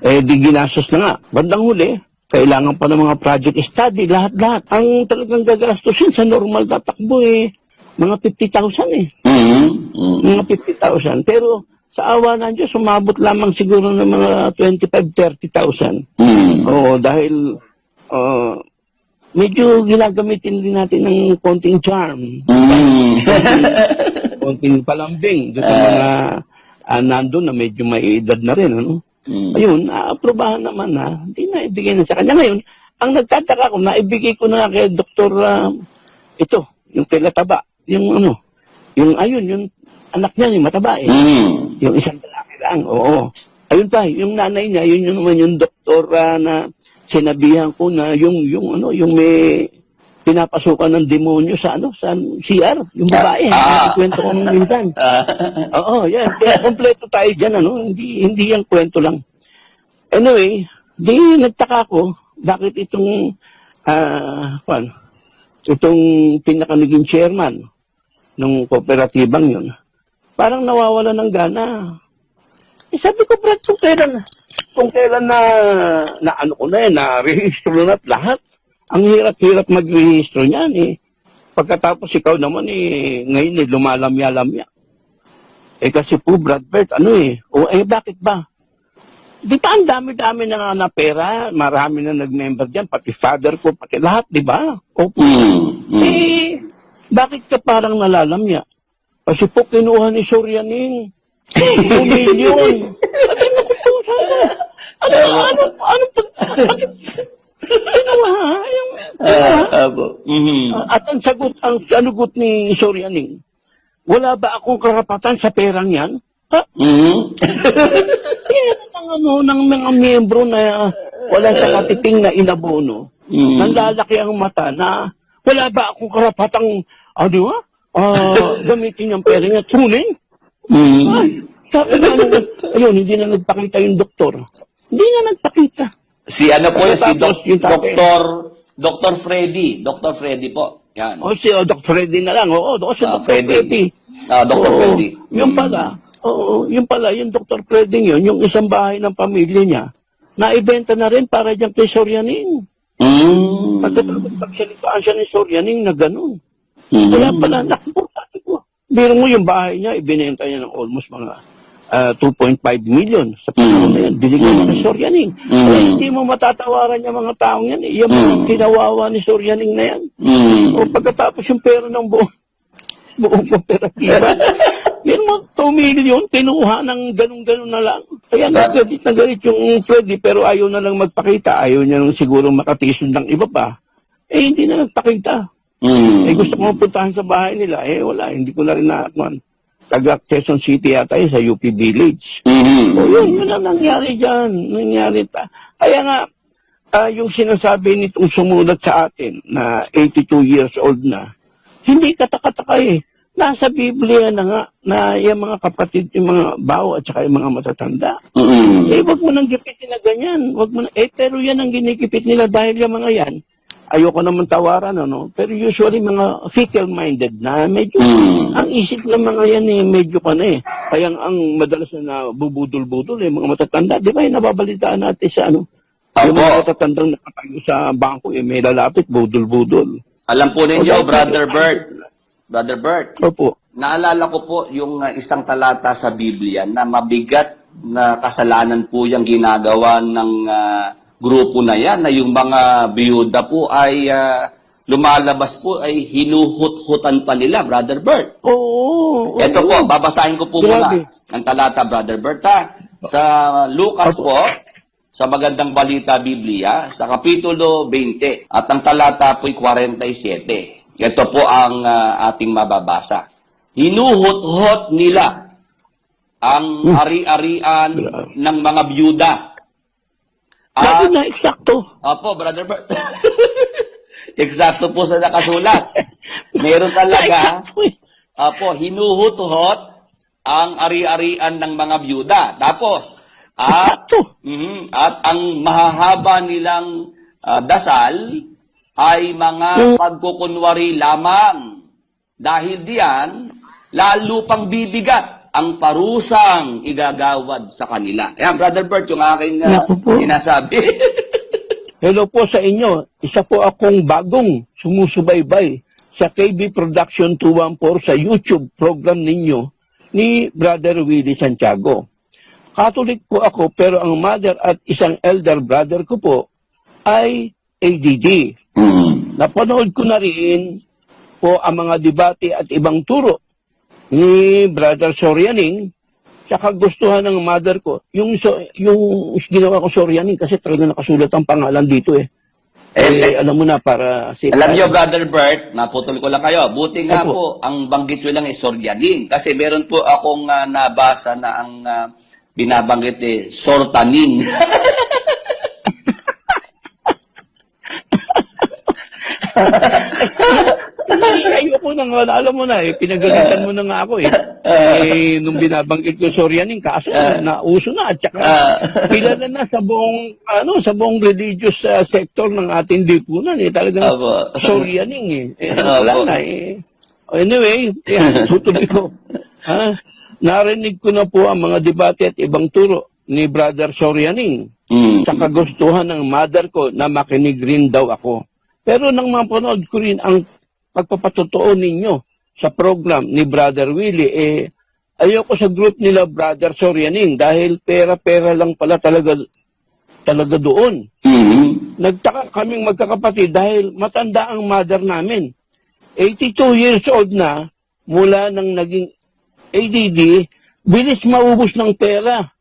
Di ginastos na nga. Bandang huli, kailangan pa ng mga project study, lahat-lahat. Ang talagang gagastusin sa normal na takbo mga 50,000 Mga 50,000. Pero sa awa ng Diyos, umabot lamang siguro ng mga 25,000, 30,000. Oo, dahil medyo ginagamitin din natin ng konting charm. Konting palambing doon sa mga nandun na medyo may edad na rin. Ano? Ayun, aprobahan naman na, hindi na ibigay na sa kanya. Ngayon, ang nagtataka ko, naibigay ko na kay Dr. Ito, yung kay Lataba, yung yung anak niya, yung mataba yung isang lalaki lang, oo. Ayun pa, yung nanay niya, yun naman yung doktor na sinabihan ko na yung may pinapasukan ng demonyo sa CR, yung babae, kwento ko minsan. Oo, yan. Kaya kompleto tayo dyan, hindi yung kwento lang. Anyway, di nagtaka ko, bakit itong pinaka naging chairman ng kooperatibang yun, parang nawawala ng gana. Sabi ko, Brad, kung kailan na-rehistro na lahat, ang hirap-hirap mag-rehistro niyan Pagkatapos ikaw naman ngayon lumalamya-lamya. Kasi po, Brad Bert, bakit ba? Di ba ang dami-dami na pera, marami na nag-member dyan, pati father ko, pati lahat, di ba? Opo. Bakit ka parang nalalamya? Kasi po kinuha ni Sorianing 2 million. Sabi mo ko po, at ang sagot ni Sorianing, wala ba akong karapatan sa perang yan? Ng mga miyembro na wala sa katiting na inabono, nanlalaki ang mata na wala ba akong karapatang, gamitin yung pera niya, tunin? Sabi na, hindi na nagpakita yung doktor. Hindi na nagpakita. Si Dr. Freddy. Dr. Freddy po. Yan. Si Dr. Freddy na lang. Si Dr. Freddy. Dr. Freddy. Yung pala, yung Dr. Freddy yun, yung isang bahay ng pamilya niya, naibenta na rin para dyan kay Sorianing. Pagsalitaan siya ni Sorianing na ganun. Kaya pala, sabi ko. Biro mo yung bahay niya, ibinenta niya ng almost mga 2.5 million sa panahon na yan. Binigyan ng Sorianing. Kaya hindi mo matatawaran yung mga taong yan. Yung mga kinawawa ni Sorianing na yan. O pagkatapos yung pera ng buong kooperatiba, yun mo, 2 million, kinuha ng ganun-ganun na lang. Kaya nagalit yung Freddy, pero ayaw na lang magpakita. Ayaw niya nang siguro makatisod ng iba pa. Hindi na nagpakita. Gusto ko puntahan sa bahay nila. Wala, hindi ko na rin taga Quezon City yata sa UP Village. Yun ang nangyari dyan. Kaya nga, yung sinasabi nitong sumulat sa atin na 82 years old na, hindi katakataka Nasa Biblia na nga na yung mga kapatid, yung mga bawo at saka yung mga matatanda. Wag mo nang gipitin na ganyan. Pero yan ang ginikipit nila dahil yung mga yan, ayoko naman tawaran, pero usually mga fickle-minded na medyo, ang isip ng mga yan medyo Kaya ang madalas na bubudol-budol mga matatanda, di ba nababalitaan natin sa yung mga matatandang nakatayo sa bangko, may lalapit, budol-budol. Alam po ninyo, Brother Bert, Opo. Naalala ko po yung isang talata sa Biblia na mabigat na kasalanan po yung ginagawa ng grupo na yan, na yung mga biyuda po ay lumalabas po ay hinuhut-hutan pa nila, Brother Bert. Ito po, babasahin ko po muna ang talata, Brother Bert. Sa Lucas po, sa Magandang Balita Biblia, sa Kapitulo 20, at ang talata po'y 47. Ito po ang ating mababasa. Hinuhut-hut nila ang ari-arian ng mga byuda. Sabi na, eksakto. Opo, Brother Bert. Eksakto po sa nakasulat. Meron talaga, hinuhut-hut ang ari-arian ng mga byuda. Tapos, at ang mahahaba nilang dasal ay mga pagkukunwari lamang. Dahil diyan, lalo pang bibigat ang parusang igagawad sa kanila. Ayan, Brother Bert, yung aking Naku po. sinasabi. Hello po sa inyo. Isa po akong bagong sumusubaybay sa KB Production 214 sa YouTube program ninyo ni Brother Willie Santiago. Catholic po ako pero ang mother at isang elder brother ko po ay ADD. Napanood ko na rin po ang mga debate at ibang turo ni Brother Sorianing sa kagustuhan ng mother ko. Yung ginawa ko Sorianing kasi talaga nakasulat ang pangalan dito eh. Alam mo na para si... Alam nyo, Brother Bert, naputol ko lang kayo. Buti nga Opo. po, ang banggit nyo lang ay Soryanin. Kasi meron po akong nabasa na ang binabanggit Sortanin. Ayoko nang wala. Alam mo na pinagalitan mo na nga ako nung binabanggit ko Sorianing, kaso nauso na at saka kilala na sa buong religious sector ng ating lipunan talagang Sorianing wala na Anyway, tutuloy ko. Narinig ko na po ang mga debate at ibang turo ni Brother Sorianing sa kagustuhan ng mother ko na makinig rin daw ako. Pero nang mapanood ko rin ang pagpapatotoo ninyo sa program ni Brother Willie, ayoko sa group nila Brother Sorianing dahil pera-pera lang pala talaga doon. Nagtaka kaming magkakapatid dahil matanda ang mother namin. 82 years old na mula nang naging ADD, bilis maubos ng pera.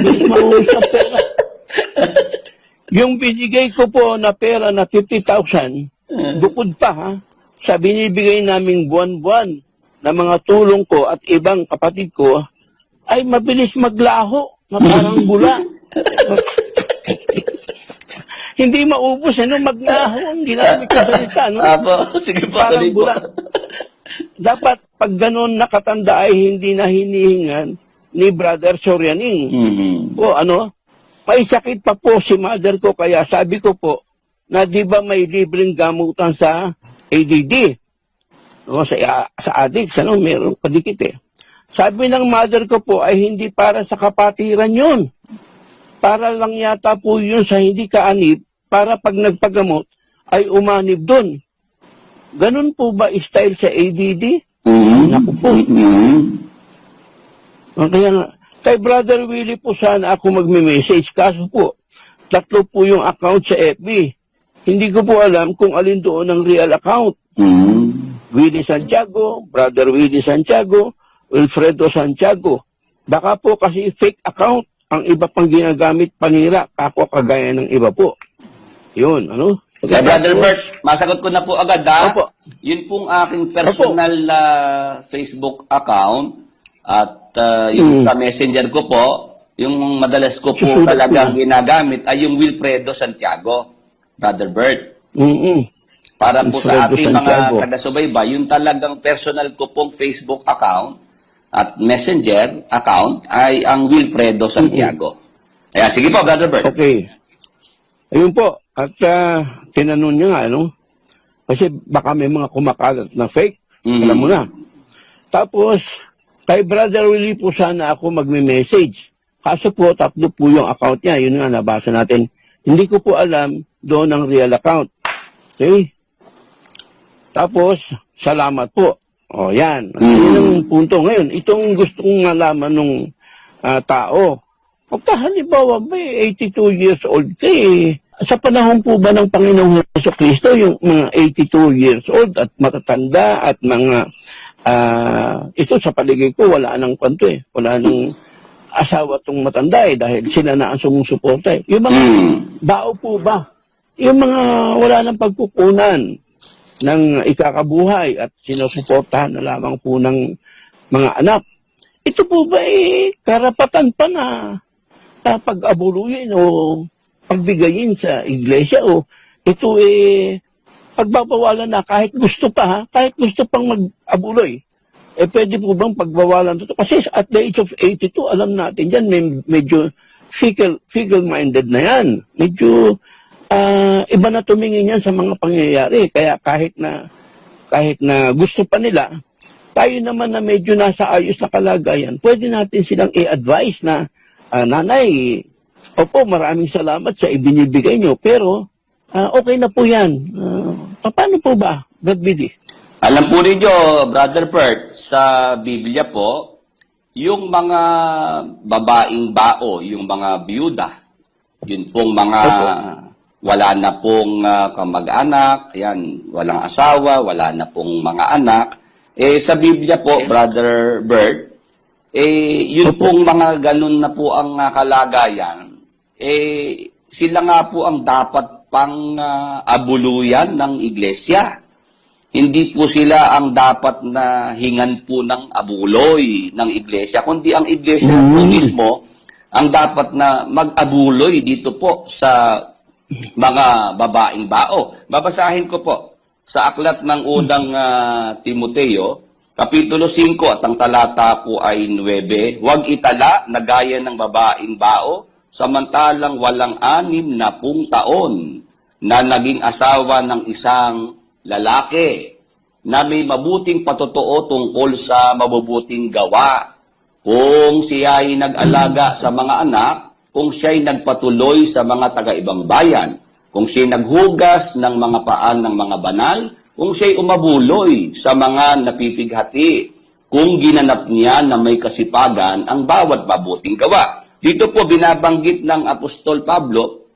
Bilis maubos ng pera. Yung binigay ko po na pera na 50,000, bukod pa sa binibigay naming buwan-buwan na mga tulong ko at ibang kapatid ko, ay mabilis maglaho na parang bula. Hindi maubos, maglaho ang ginamit ko salita. Sige po, parang bula. Dapat pag ganun nakatanda ay hindi na hinihingan ni Brother Sorianing. May sakit pa po si mother ko kaya sabi ko po na di ba may libreng gamutan sa ADD? Sa addicts, meron padikit Sabi ng mother ko po ay hindi para sa kapatiran yun. Para lang yata po yun sa hindi kaanib para pag nagpagamot ay umanib doon. Ganun po ba style sa ADD? Naku po. Kaya nga, kay Brother Willie po sana ako magme-message. Kaso po, 3 po yung account sa FB. Hindi ko po alam kung alin doon ang real account. Willie Santiago, Brother Willie Santiago, Wilfredo Santiago. Baka po kasi fake account ang iba pang ginagamit panira, kako kagaya ng iba po. Yun, Kaya Brother Bert, masagot ko na po agad Opo. Yun pong aking personal Facebook account at yung sa messenger ko po, yung madalas ko po talagang ginagamit ay yung Wilfredo Santiago, Brother Bert. Para po sa ating mga taga-subaybay, yung talagang personal ko pong Facebook account at messenger account ay ang Wilfredo Santiago. Kaya sige po, Brother Bert. Okay. Ayun po. At tinanong niya nga, kasi baka may mga kumakalat na fake. Alam mo na. Tapos, kay Brother Willie po sana ako magme-message. Kaso po, 3 po yung account niya. Yun nga, nabasa natin. Hindi ko po alam doon ang real account. Okay? Tapos, salamat po. O, yan. Yan ang punto. Ngayon, itong gustong malaman ng tao. Pagka halimbawa, may 82 years old sa panahon po ba ng Panginoong Jesucristo, yung mga 82 years old at matatanda at mga ito sa paligid ko, wala nang kwanto wala nang asawa tong matanda dahil sila na ang sumusuporta Yung mga bao po ba? Yung mga wala nang pagkukunan ng ikakabuhay at sinusuportahan na lamang po ng mga anak. Ito po ba karapatan pa na pag-abuluyin o pagbigayin sa iglesia o ito pagbabawalan na kahit gusto pa kahit gusto pang mag-abuloy pwede po bang pagbawalan ito? Kasi at the age of 82 alam natin yan medyo fickle-minded na yan, medyo iba na tumingin yan sa mga pangyayari kaya kahit na gusto pa nila tayo naman na medyo nasa ayos na kalagayan, pwede natin silang i-advise na, nanay, opo, maraming salamat sa ibinibigay nyo, pero okay na po yan. Paano po ba, Brad Billy? Alam po ninyo, Brother Bert, sa Biblia po, yung mga babaeng bao, yung mga biyuda, yun pong mga wala na pong kamag-anak, yan, walang asawa, wala na pong mga anak. Sa Biblia po, Brother Bert, yun pong mga ganun na po ang kalagayan, sila nga po ang dapat pang abuluyan ng iglesia. Hindi po sila ang dapat na hingan po ng abuloy ng iglesia, kundi ang iglesia po mismo ang dapat na mag-abuloy dito po sa mga babaeng bao. Babasahin ko po sa aklat ng unang Timoteo, Kapitulo 5 at ang talata po ay 9, huwag itala na gaya ng babaeng bao, samantalang walang 60 taon na naging asawa ng isang lalaki na may mabuting patotoo tungkol sa mabubuting gawa. Kung siya ay nag-alaga sa mga anak, kung siya ay nagpatuloy sa mga taga-ibang bayan, kung siya ay naghugas ng mga paan ng mga banal, kung siya ay umabuloy sa mga napipighati, kung ginanap niya na may kasipagan ang bawat mabuting gawa. Dito po binabanggit ng Apostol Pablo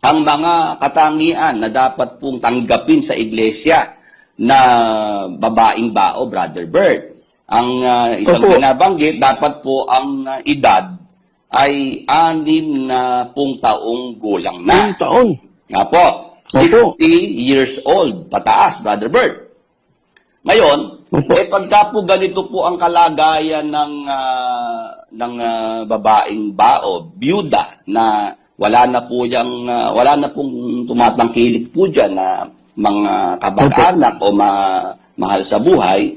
ang mga katangian na dapat pong tanggapin sa iglesia na babaeng bao, Brother Bert. Ang isang binabanggit, dapat po ang edad ay 60 taong gulang na. 10 taon. Nga po, 60 years old, pataas, Brother Bert. Ngayon, pagka po ganito po ang kalagayan ng babaeng bao, byuda, na wala na pong tumatangkilik po dyan na mga kabag-anak o mahal sa buhay,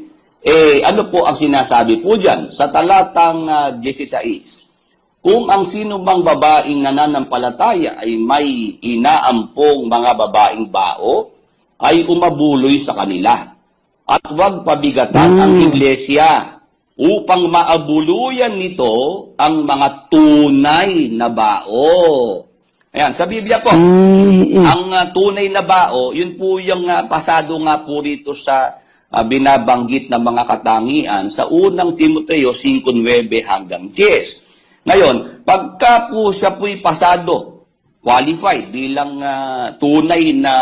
ano po ang sinasabi po dyan? Sa talatang 16, kung ang sino mang babaeng nananampalataya ay may inaampong mga babaeng bao, ay umabuloy sa kanila. At huwag pabigatan ang iglesia upang maabuluyan nito ang mga tunay na bao. Ayan, sa Biblia po, ang tunay na bao, yun po yung pasado nga po dito sa binabanggit na mga katangian sa unang Timoteo 5:9 hanggang 10. Ngayon, pagka po siya po'y pasado, qualified bilang tunay na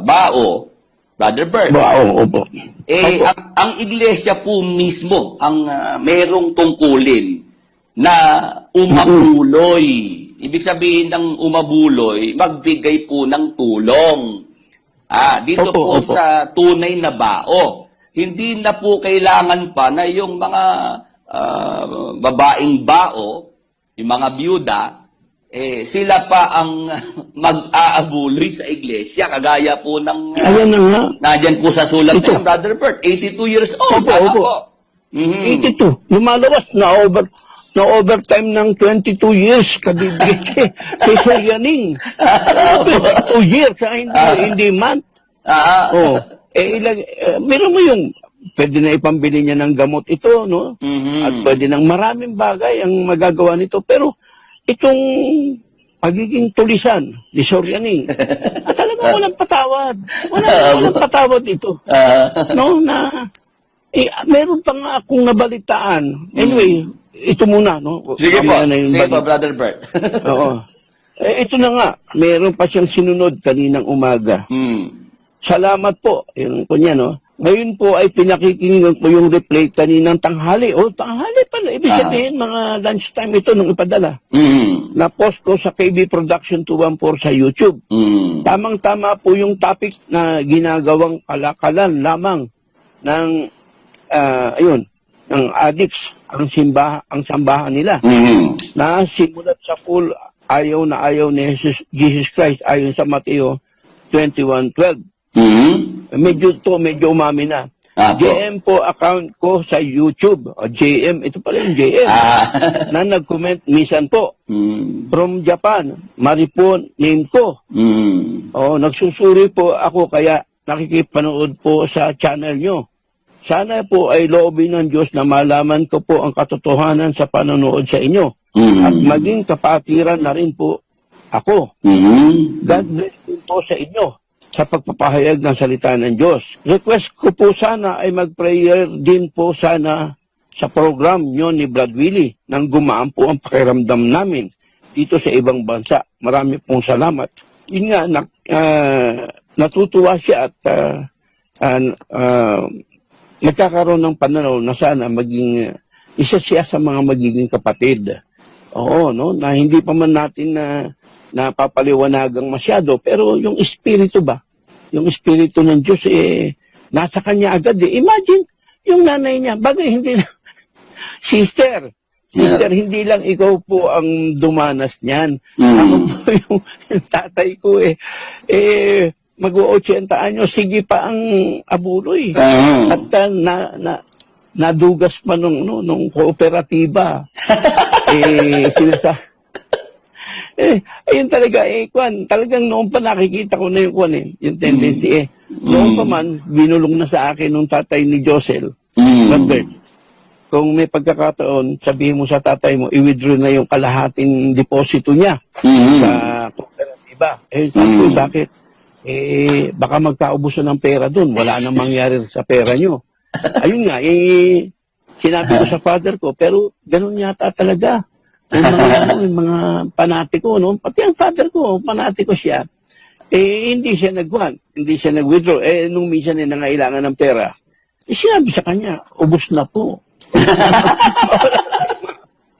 bao, Brother Bert, Opo. ang iglesia po mismo ang merong tungkulin na umabuloy. Ibig sabihin ng umabuloy, magbigay po ng tulong. Dito po sa tunay na bao. Hindi na po kailangan pa na yung mga babaeng bao, yung mga byuda, sila pa ang mag-aabuloy sa iglesia. Kagaya po ng Ayan na nga. nadyan po sa sulat ng Brother Bert, 82 years old. Opo. 82. Lumalabas na overtime ng 22 years kabibigay kay Sir Yaning. 22 years, hindi month. Meron mo yung pwede na ipambili niya ng gamot ito, no? At pwede ng maraming bagay ang magagawa nito. Pero itong pagiging tulisan ni Sir Yaning, talaga walang patawad. Walang patawad ito. No, na meron pa nga akong nabalitaan. Anyway, ito muna, no? Sige po, Brother Bert. Oo. Ito na nga, meron pa siyang sinunod kaninang umaga. Salamat po. Yung po niya, no? Ngayon po ay pinakikinggan ko yung replay kaninang tanghali. Tanghali pala. Ibig sabihin, mga lunchtime ito nung ipadala. Na-post ko sa KB Production 214 sa YouTube. Tamang-tama po yung topic na ginagawang kalakalan lamang ng ng addicts ang sambahan nila. Na simulat sa pool ayaw na ayaw ni Jesus Christ ayon sa Mateo 21:12. Medyo umami na. JM po account ko sa YouTube. JM, ito pala yung JM. Na nag-comment minsan po. From Japan, Maripon, name ko. Nagsusuri po ako kaya nakikipanood po sa channel nyo. sana po ay loobin ng Diyos na malaman ko po ang katotohanan sa panonood sa inyo. Mm. At maging kapatiran na rin po ako. God bless din po sa inyo sa pagpapahayag ng salita ng Diyos. Request ko po sana ay mag-prayer din po sana sa program nyo ni Brad Willie nang gumaan po ang pakiramdam namin dito sa ibang bansa. Marami pong salamat. Yun nga, natutuwa siya at nagkakaroon ng pananaw na sana maging isa siya sa mga magiging kapatid. Oo, no? Na hindi pa man natin napapaliwanagang masyado, pero yung espiritu ba? Yung espiritu ng Diyos, nasa kanya agad. Imagine, yung nanay niya, bagay hindi na, Sister, hindi lang ikaw po ang dumanas niyan. Ako po yung tatay ko mag-80 anyos, sige pa ang abuloy. At nadugas pa nung kooperatiba. Ayun talaga, talagang noon pa nakikita ko na yung tendency Noon pa man, binulong na sa akin nung tatay ni Josel, Robert. Kung may pagkakataon, sabihin mo sa tatay mo, i-withdraw na yung kalahating deposito niya sa kooperatiba. Sabi ko, bakit? Baka magkaubusan ng pera doon. Wala nang mangyari sa pera nyo. Ayun nga, sinabi ko sa father ko, pero ganun yata talaga. Yung mga panatiko, no? Pati ang father ko, panatiko siya. Hindi siya hindi siya nag-withdraw. Nung minsan nangailangan ng pera, sinabi sa kanya, ubos na po.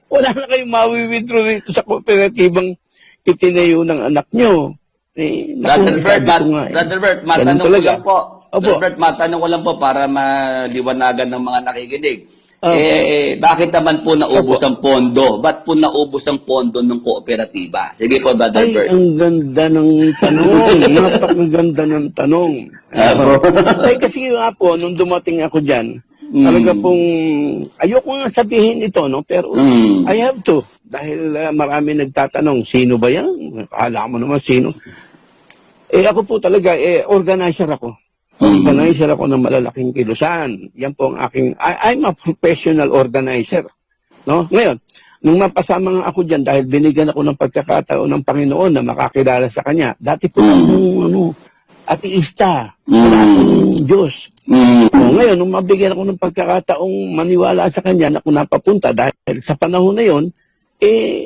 Wala na kayong mawi-withdraw dito sa kooperatibang itinayo ng anak nyo. Brother Bert, matanong ko lang po. Brother Bert, matanong ko lang po para maliwanagan ng mga nakikinig. Bakit naman po naubos ang pondo? Ba't po naubos ang pondo ng kooperatiba? Sige po, Brother Bert. Ang ganda ng tanong. Napakaganda ng tanong. Kasi nga po, nung dumating ako dyan, talaga pong, ayoko nga sabihin ito, no? Pero I have to. Dahil marami nagtatanong, sino ba yan? Akala mo naman sino. Ako po talaga, organizer ako. Organizer ako ng malalaking kilusan. Yan po ang aking, I'm a professional organizer. No? Ngayon, nung mapasama nga ako dyan, dahil binigyan ako ng pagkakataon ng Panginoon na makakilala sa Kanya, dati po akong, ateista, wala akong Diyos. Ngayon, nung mabigyan ako ng pagkakataong maniwala sa Kanya na kung napapunta, dahil sa panahon na yon,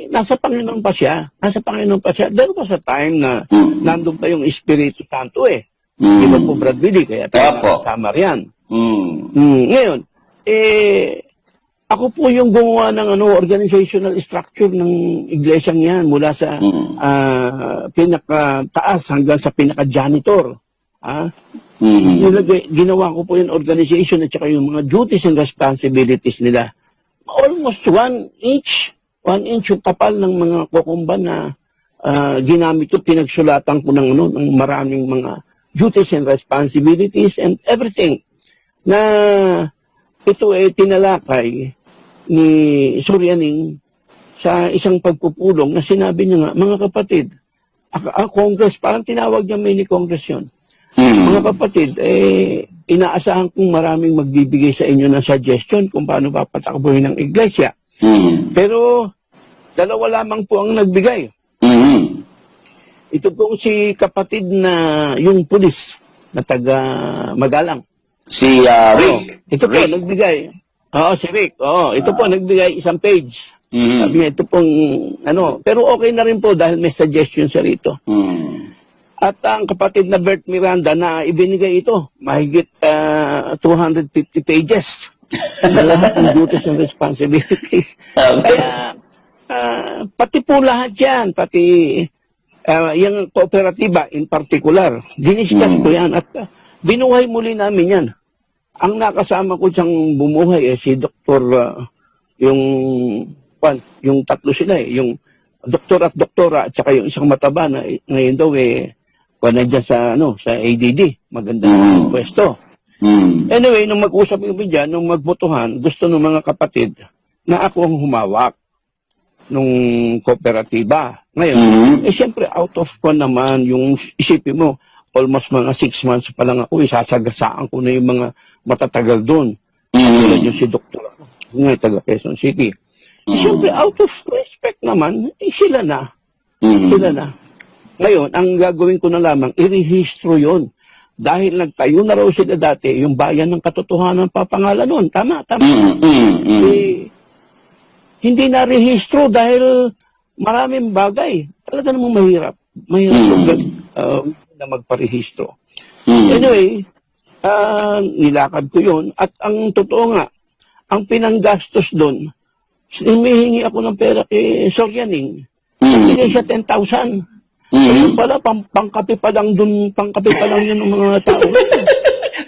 nasa Panginoon pa siya. Nasa Panginoon pa siya. There was a time na nandun pa yung Espiritu Santo Di ba po, Brad Willie? Kaya tayo kasama riyan. Ngayon, ako po yung gumawa ng organizational structure ng iglesyang yan mula sa pinaka-taas hanggang sa pinaka-janitor. Ginawa ko po yung organization at saka yung mga duties and responsibilities nila. Almost 1 inch yung kapal ng mga kukumba na ginamit ko, pinagsulatan ko ng maraming mga duties and responsibilities and everything na ito tinalakay ni Suryaning sa isang pagpupulong na sinabi niya nga, mga kapatid, Congress, parang tinawag niya mini Congress yun. Mga kapatid, inaasahan kong maraming magbibigay sa inyo ng suggestion kung paano papatakbuhin ng iglesia. Pero, dalawa lamang po ang nagbigay. Ito pong si kapatid na yung pulis na taga Magalang. Si Rick. Ito po, nagbigay. Si Rick. Ito po, nagbigay isang page. Sabi niya, ito pong, pero okay na rin po dahil may suggestion siya rito. At ang kapatid na Bert Miranda na ibinigay ito, mahigit 250 pages. Lahat ng duties and responsibilities. Kaya, pati po lahat yan, pati yung kooperatiba in particular, diniscuss ko yan at binuhay muli namin yan. Ang nakasama ko siyang bumuhay si Dr. Yung tatlo sila yung doktor at doktora at saka yung isang mataba na ngayon daw nandiyan sa ADD. Maganda ang pwesto. Anyway, nung mag-usap kami dyan, nung magbotohan, gusto ng mga kapatid na ako ang humawak nung kooperatiba. Ngayon, siyempre out of naman yung isipin mo, almost mga 6 months pa lang ako, isasagasaan ko na yung mga matatagal doon. Tulad yung si Dr. Ngayon, taga Quezon City. Siyempre, out of respect naman, sila na. Sila na. Ngayon, ang gagawin ko na lamang, irehistro yon. Dahil nagtayo na raw sila dati, yung bayan ng katotohanan papangalan nun. Tama. Eh, hindi na rehistro dahil maraming bagay. Talaga namang mahirap. Mahirap na magparehistro. Anyway, nilakad ko yun. At ang totoo nga, ang pinanggastos doon, humihingi ako ng pera kay Sorianing. Nagbigay siya 10,000. Ayun pala, pangkape pa lang dun, pangkape pa lang yun ng mga tao.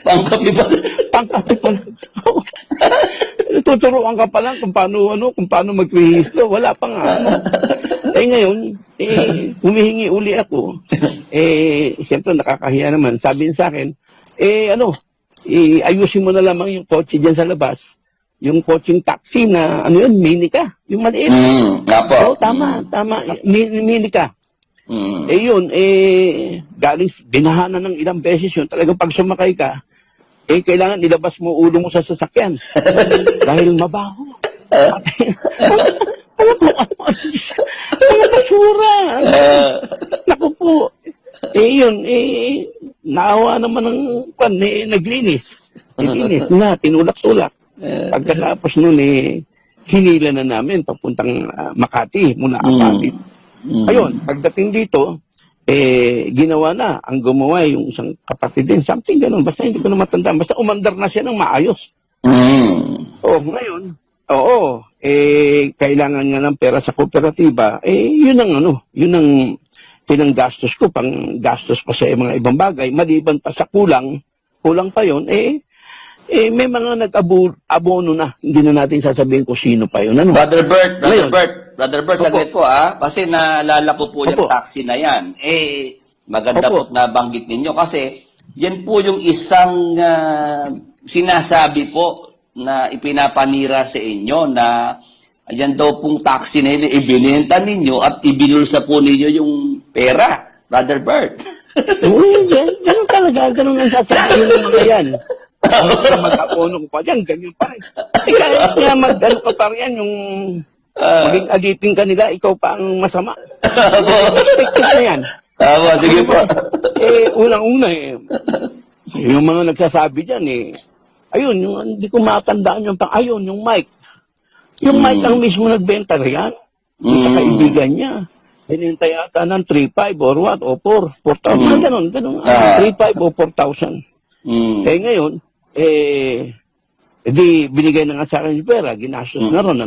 Pangkapi ba? Pangkape pa lang. Tuturuan ka pa lang kung paano mag-rehistro. Wala pa nga. Ngayon, humihingi uli ako. Siyempre nakakahiya naman. Sabi niya sa akin, ayusin mo na lamang yung kotse dyan sa labas. Yung coaching taxi na, mini ka. Yung maliit. Oo, tama. Mini ka. Yun, galing, binahanan ng ilang beses yun. Talagang pag sumakay ka, kailangan ilabas mo ulo mo sa sasakyan. Dahil mabaho. Ano basura? Naku po. Yun, naawa naman ng naglinis. Nilinis na, tinulak-tulak. Pagkatapos nun, hinila na namin papuntang Makati, mula Makati. Ayun, pagdating dito, ginawa na, ang gumawa yung isang kapatid din, something ganun, basta hindi ko na matandaan, basta umandar na siya ng maayos. Ngayon, kailangan nga ng pera sa kooperatiba, yun ang pinanggastos ko, pang gastos ko sa mga ibang bagay, maliban pa sa kulang pa yun, may mga nag-abono na. Hindi na natin sasabihin kung sino pa yun. Brother Bert, saglit po kasi naalala ko po yung taxi na yan. Maganda po na banggit ninyo kasi yan po yung isang sinasabi po na ipinapanira sa inyo na yan daw pong taxi na yun, ibinenta ninyo at ibinulsa po ninyo yung pera, Brother Bert. Ganun talaga, ganun ang sasabihin ng mga yan. Mag-abono ko pa dyan, ganyan pa rin. Kahit nga mag-ano ka pa rin yung maging agipin ka nila, ikaw pa ang masama. Perspective na yan. Sige po. Unang-una yung mga nagsasabi dyan ayun, hindi ko matandaan yung mic. Yung mic lang mismo nagbenta riyan. Sa kaibigan niya. Hinintay ata ng 3,500 or what, o 4,000. Ganun. 3,500 o 4,000. Ngayon, di binigay na nga sa akin yung pera, ginastos na ron,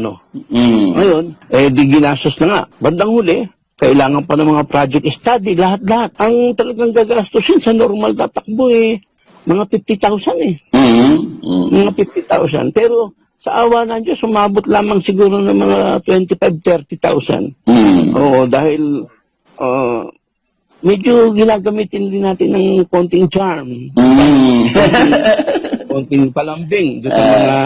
Ngayon, di ginastos na nga. Bandang huli, kailangan pa ng mga project study, lahat-lahat. Ang talagang gagastusin sa normal tatakbo, mga 50,000 Mga 50,000. Pero, sa awa ng Diyos, sumabot lamang siguro ng mga 25,000, 30,000. Dahil, medyo ginagamitin din natin ng konting charm. Konting palambing. Doon sa mga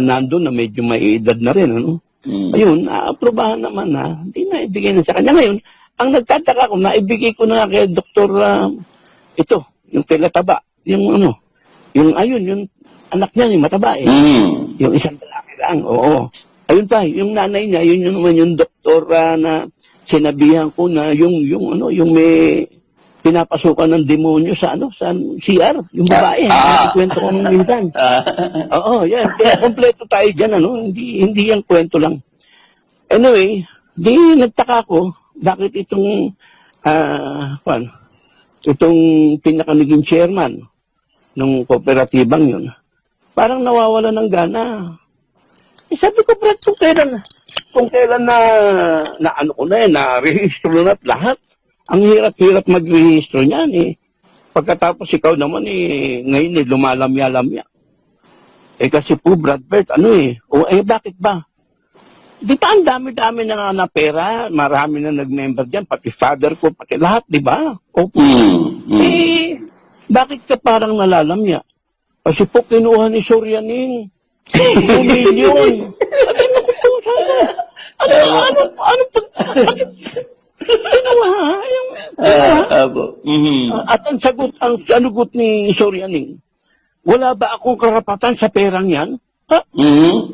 nandun na medyo may edad na rin. Ayun, aprobahan naman na. Hindi na ibigay na sa kanya. Ngayon, ang nagtataka ko, naibigay ko na kay Dr. Yung Pilataba. Yung anak niya, yung mataba Yung isang lalaki lang, Ayun pa, yung nanay niya, yun naman yung doktor na sinabihan ko na yung may pinapasukan ng demonyo sa CR, yung babae, kwento ko nung minsan. Yan. Kaya kompleto tayo dyan, hindi yung kwento lang. Anyway, di nagtaka ko, bakit itong pinakanaging chairman ng kooperatibang yun, parang nawawala ng gana. Sabi ko, Brad, kung kailan na-rehistro na lahat. Ang hirap-hirap mag-rehistro niyan Pagkatapos ikaw naman ngayon lumalamya-lamya. Kasi po, Brad Bert, bakit ba? Di ba ang dami-dami na pera, marami na nag-member dyan, pati father ko, pati lahat, di ba? Opo. Bakit ka parang nalalamya? Kasi po kinuha ni Sorianing 2 million. Ano kinuha? Apo. At ang sagot ni Sorianing, wala ba akong karapatan sa perang yan? Ha? Yan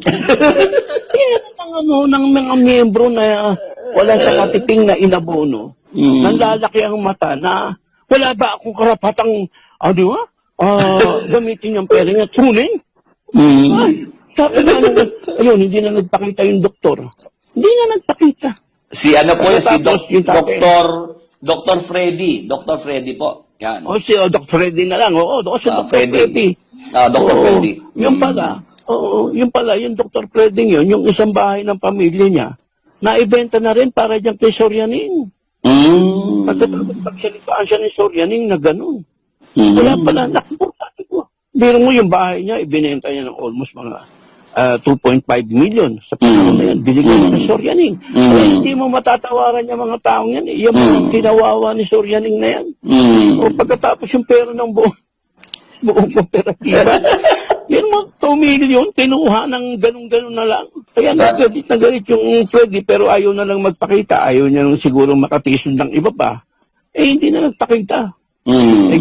ng mga miyembro na wala sa katiting na inabono. Nanlalaki ang mata na wala ba akong karapatang, di ba? Gamitin yung pera niya, tunin? Ay, sabi na, ayun, hindi na nagpakita yung doktor. Hindi na nagpakita. Si ano po si Tapos, yung tatay. Dr. Freddy. Dr. Freddy po. Yan. Si Dr. Freddy na lang. Oo, si Dr. Freddy. Dr. Freddy. Yung pala, yung Dr. Freddy yun, yung isang bahay ng pamilya niya, naibenta na rin para dyan kay Sorianing. Pagkatapos pagsalitaan siya ni Sorianing na ganun. Wala pala, sabi ko. Biro mo yung bahay niya, ibinenta niya ng almost mga 2.5 million sa panahon na yan. Binigyan niya ni Sorianing. Kaya hindi mo matatawaran yung mga taong yan. Yung mga kinawawa ni Sorianing na yan. O pagkatapos yung pera ng buong kooperatiba, yun mo, 2 million, kinuha ng ganun-ganun na lang. Kaya nagalit na galit yung Freddy, pero ayaw na lang magpakita. Ayaw niya lang siguro makatison ng iba pa. Hindi na nagpakita.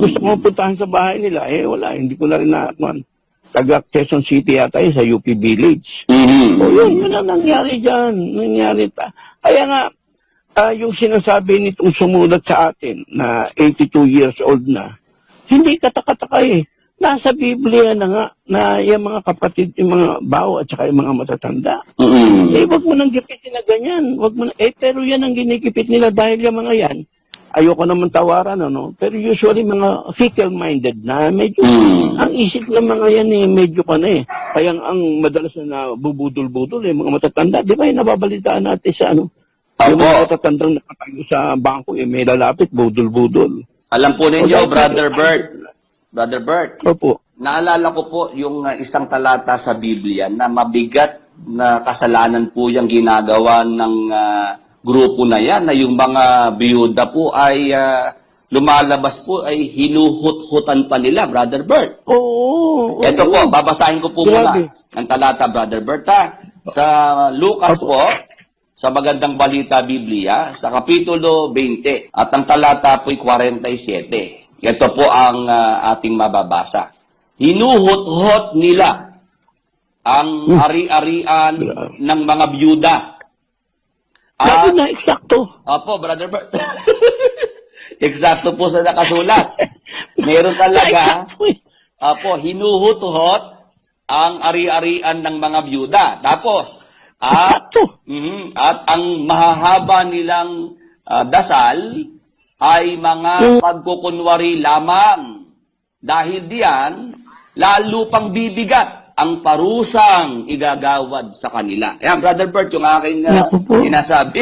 Gusto ko puntahan sa bahay nila. Wala, hindi ko na rin nakuhan. Taga Quezon City yata yun, sa UP Village. Yun ang nangyari dyan. Kaya nga, yung sinasabi nitong sumulat sa atin na 82 years old na, hindi kataka-taka Nasa Biblia na nga na yung mga kapatid, yung mga bawo at saka yung mga matatanda. Wag mo nang gipitin na ganyan. Pero yan ang ginikipit nila dahil yung mga yan. Ayoko naman tawaran, pero usually mga fickle-minded na medyo, ang isip ng mga yan medyo Kaya ang madalas na bubudol-budol, mga matatanda, di ba nababalitaan natin sa yung mga matatandang nakatayo sa bangko, may lalapit, budol-budol. Alam po ninyo, Brother Bert, Opo. Naalala ko po yung isang talata sa Biblia na mabigat na kasalanan po yung ginagawa ng grupo na yan, na yung mga biyuda po ay lumalabas po ay hinuhut-hutan pa nila, Brother Bert. Oo. Ito po, babasahin ko po muna ang talata, Brother Bert. Sa Lucas po, sa Magandang Balita Biblia, sa Kapitulo 20, at ang talata po'y 47. Ito po ang ating mababasa. Hinuhut-hut nila ang ari-arian ng mga biyuda. Sabi na, eksakto. Opo, Brother Bert. Eksakto po sa nakasulat. Meron talaga, opo, hinuhut-hut ang ari-arian ng mga biyuda. Tapos, at ang mahahaba nilang dasal ay mga pagkukunwari lamang. Dahil diyan, lalo pang bibigat ang parusang igagawad sa kanila. Ayan, Brother Bert, yung aking sinasabi.